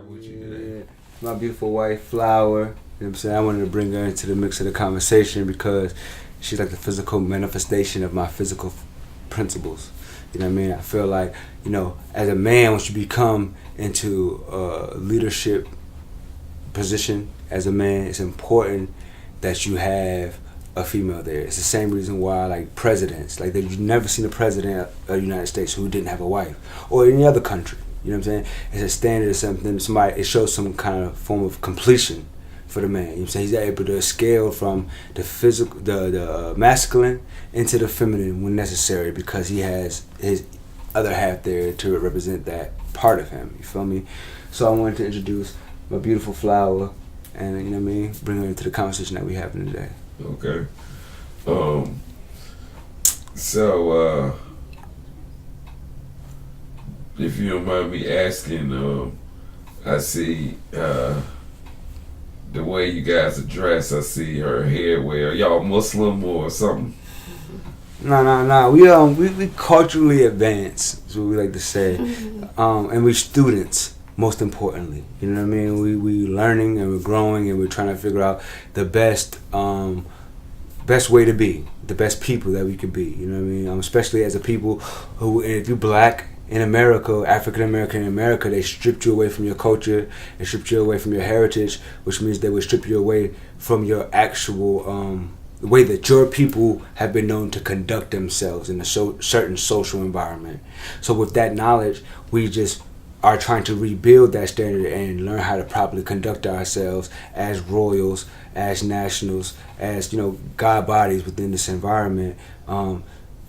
with you today? My beautiful wife, Flower. You know what I'm saying? I wanted to bring her into the mix of the conversation because she's like the physical manifestation of my physical principles. You know what I mean? I feel like, as a man, once you become into a leadership position as a man, it's important that you have a female there. It's the same reason why, like, presidents, like, you've never seen a president of the United States who didn't have a wife, or any other country. You know what I'm saying? It's a standard of something. It shows some kind of form of completion for the man. You know what I'm saying? He's able to scale from the physical, the masculine into the feminine when necessary, because he has his other half there to represent that part of him. You feel me? So I wanted to introduce my beautiful Flower, and you know what I mean, bring her into the conversation that we having today. Okay. So if you don't mind me asking, I see the way you guys are dressed. I see her hair wear. Are y'all Muslim or something? No. We culturally advanced, is what we like to say, and we're students. Most importantly, you know what I mean. We learning and we're growing and we're trying to figure out the best way to be, the best people that we could be. You know what I mean. Especially as a people who, if you're black in America, African American in America, they stripped you away from your culture, they stripped you away from your heritage, which means they would strip you away from your actual the way that your people have been known to conduct themselves in a certain social environment. So with that knowledge, we just are trying to rebuild that standard and learn how to properly conduct ourselves as royals, as nationals, as God bodies within this environment.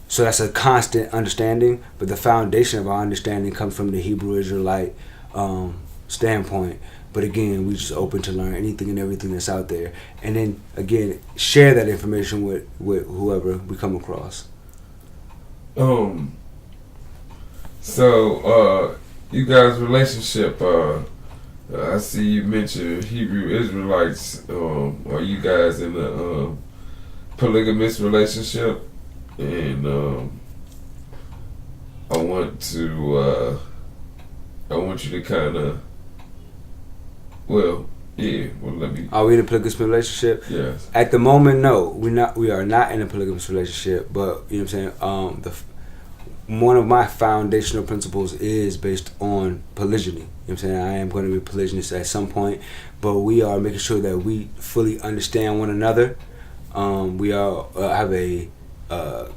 So that's a constant understanding, but the foundation of our understanding comes from the Hebrew Israelite standpoint. But again, we just open to learn anything and everything that's out there, and then again share that information with whoever we come across. So you guys' relationship, I see you mentioned Hebrew Israelites. Are you guys in a polygamous relationship? And I want you to kind of, let me. Are we in a polygamous relationship? Yes. At the moment, no. We are not in a polygamous relationship, but you know what I'm saying? One of my foundational principles is based on polygyny. You know what I'm saying? I am going to be polygynist at some point, but we are making sure that we fully understand one another. We all have a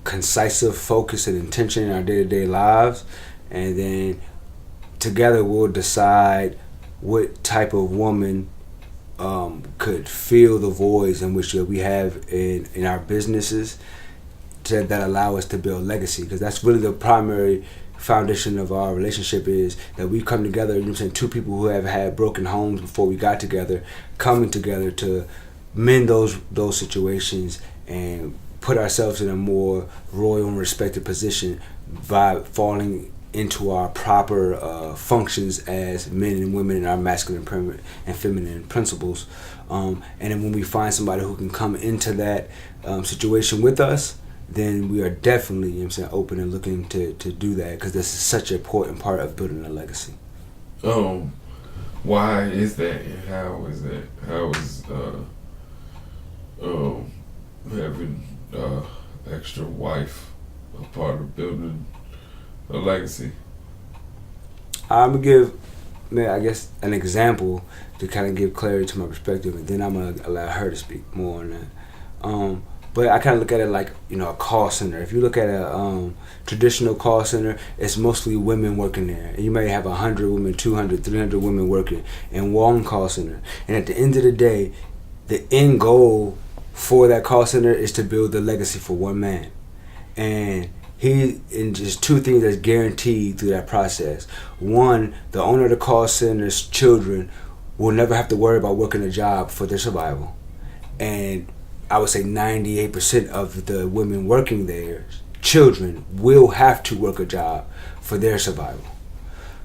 concise focus and intention in our day-to-day lives, and then together we'll decide what type of woman could fill the voids in which we have in our businesses that allow us to build legacy, because that's really the primary foundation of our relationship, is that we come together, you know what I'm saying, two people who have had broken homes before we got together, coming together to mend those situations and put ourselves in a more royal and respected position by falling into our proper functions as men and women in our masculine and feminine principles. And then when we find somebody who can come into that situation with us, then we are definitely, you know what I'm saying, open and looking to do that, because this is such an important part of building a legacy. Why is that, and how is that? How is having extra wife a part of building a legacy? I'm gonna give, I guess, an example to kind of give clarity to my perspective, and then I'm gonna allow her to speak more on that. But I kind of look at it like, a call center. If you look at a traditional call center, it's mostly women working there. And you may have 100 women, 200, 300 women working in one call center. And at the end of the day, the end goal for that call center is to build the legacy for one man. And just two things that's guaranteed through that process. One, the owner of the call center's children will never have to worry about working a job for their survival. And I would say 98% of the women working there, children, will have to work a job for their survival.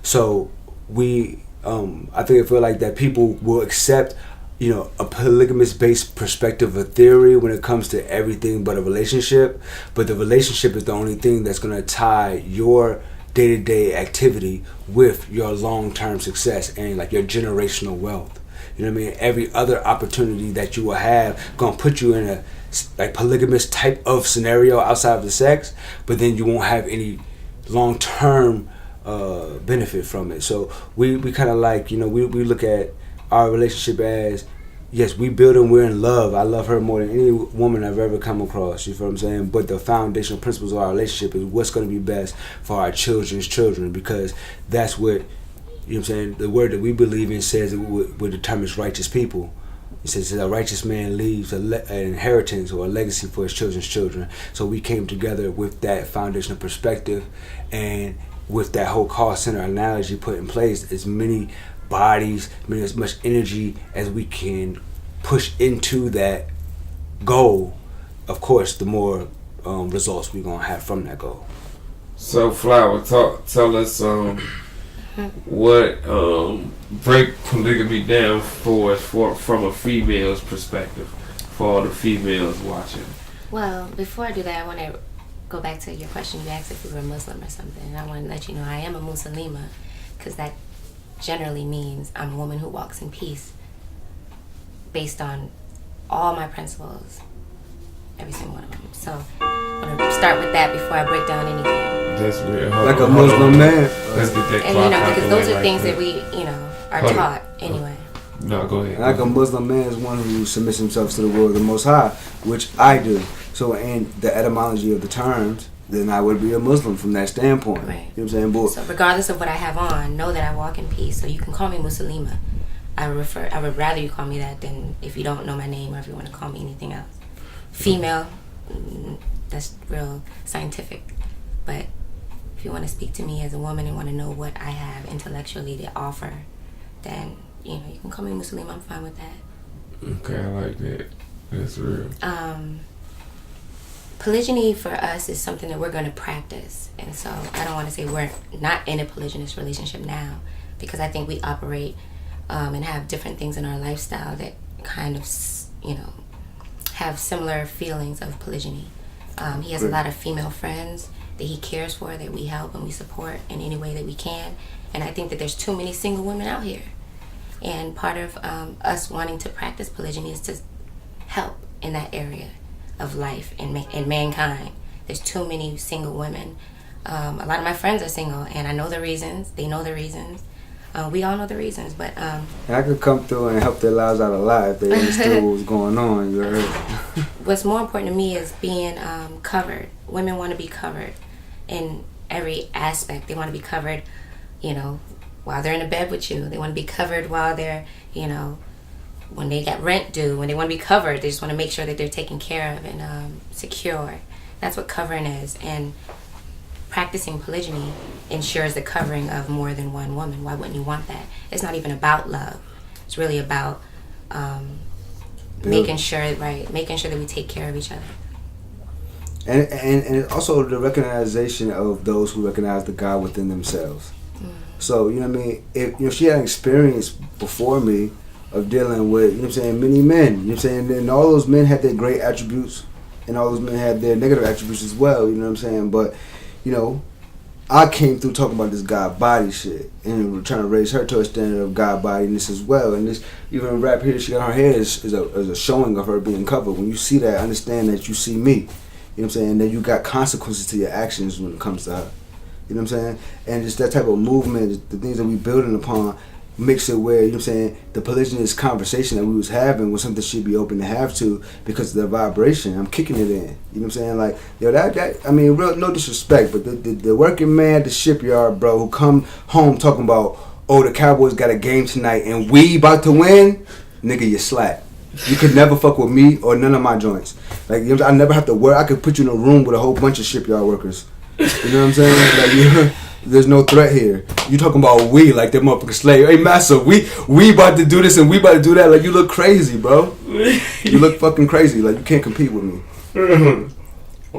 So I feel like that people will accept, a polygamous-based perspective or theory when it comes to everything but a relationship. But the relationship is the only thing that's going to tie your day-to-day activity with your long-term success and like your generational wealth. You know what I mean? Every other opportunity that you will have gonna put you in a like polygamous type of scenario outside of the sex, but then you won't have any long-term benefit from it. So we kind of like, you know, we look at our relationship as, yes, we build and we're in love. I love her more than any woman I've ever come across. You feel what I'm saying? But the foundational principles of our relationship is what's going to be best for our children's children, because that's what, you know what I'm saying, the word that we believe in says it what determines righteous people. It says that a righteous man leaves an inheritance or a legacy for his children's children. So we came together with that foundational perspective, and with that whole call center analogy put in place, as many bodies, as much energy as we can push into that goal, of course, the more results we're going to have from that goal. So, Flower, tell us what break polygamy down for us from a female's perspective, for all the females watching. Well, before I do that, I want to go back to your question. You asked if we were Muslim or something, and I want to let you know I am a Muslima, because that generally means I'm a woman who walks in peace based on all my principles, every single one of them. So I want to start with that before I break down anything. That's real. Like a Muslim man. Let's get that. And you know, because those are things that we, you know, are taught anyway. No, go ahead. Like a Muslim man is one who submits himself to the will of the Most High, which I do. So in the etymology of the terms, then I would be a Muslim from that standpoint. Right. You know what I'm saying? But so regardless of what I have on, know that I walk in peace. So you can call me Muslima. I would rather you call me that than if you don't know my name or if you want to call me anything else. Female, that's real scientific. But if you want to speak to me as a woman and want to know what I have intellectually to offer, then you know you can call me Muslim. I'm fine with that. Okay, I like that. That's real. Polygyny for us is something that we're going to practice, and so I don't want to say we're not in a polygynous relationship now, because I think we operate and have different things in our lifestyle that kind of, you know, have similar feelings of polygyny. He has a lot of female friends that he cares for, that we help and we support in any way that we can, and I think that there's too many single women out here, and part of us wanting to practice polygyny is to help in that area of life and mankind. There's too many single women. A lot of my friends are single, and I know the reasons. They know the reasons. We all know the reasons, but and I could come through and help their lives out a lot if they understood what was going on. You heard? What's more important to me is being covered. Women want to be covered in every aspect. They want to be covered, you know, while they're in a bed with you. They want to be covered while they're, you know, when they got rent due, when they want to be covered. They just want to make sure that they're taken care of and secure. That's what covering is. And practicing polygyny ensures the covering of more than one woman. Why wouldn't you want that? It's not even about love. It's really about making sure that we take care of each other. And also the recognition of those who recognize the God within themselves. So, you know what I mean? If you know, she had an experience before me of dealing with, you know what I'm saying, many men. You know what I'm saying? And all those men had their great attributes, and all those men had their negative attributes as well, you know what I'm saying? But, you know, I came through talking about this God body shit, and we're trying to raise her to a standard of God bodiness as well. And this, even rap here, she got her hair is a showing of her being covered. When you see that, understand that you see me. You know what I'm saying? And then you got consequences to your actions when it comes to her. You know what I'm saying? And just that type of movement, the things that we building upon, makes it where, you know what I'm saying, the polygynous conversation that we was having was something she'd be open to have to, because of the vibration. I'm kicking it in. You know what I'm saying? Like, yo, that I mean, real, no disrespect, but the working man at the shipyard, bro, who come home talking about, oh, the Cowboys got a game tonight and we about to win, nigga, you slack. You could never fuck with me or none of my joints. Like, you know, I never have to work. I could put you in a room with a whole bunch of shipyard workers. You know what I'm saying? Like, there's no threat here. You talking about we like that motherfucking slave. Hey, massa, we about to do this and we about to do that. Like, you look crazy, bro. You look fucking crazy. Like, you can't compete with me.